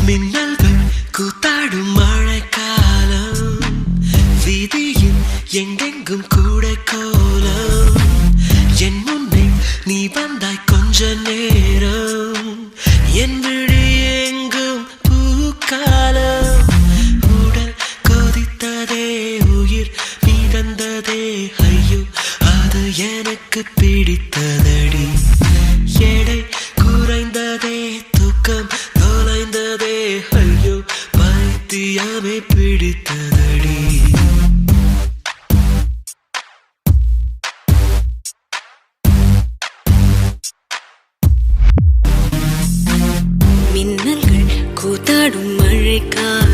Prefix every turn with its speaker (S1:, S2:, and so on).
S1: மின்னல்கள் கூத்தாடும் மழைக்காலம் வீதியில் எங்கெங்கும் கூட கோலம் என் முன்னே நீ வந்தாய் கொஞ்ச நேரம் என் விழி எங்கும் பூக்காலம் உடல் கொதித்ததே உயிர் மிதந்ததே ஐயோ அது எனக்கு பிடித்ததடி எடை குறைந்ததே தூக்கம் தொலைந்ததே ஐயோ பைத்தியமே பிடித்ததடி
S2: மின்னல்கள் கூத்தாடும் மழைக்காலம்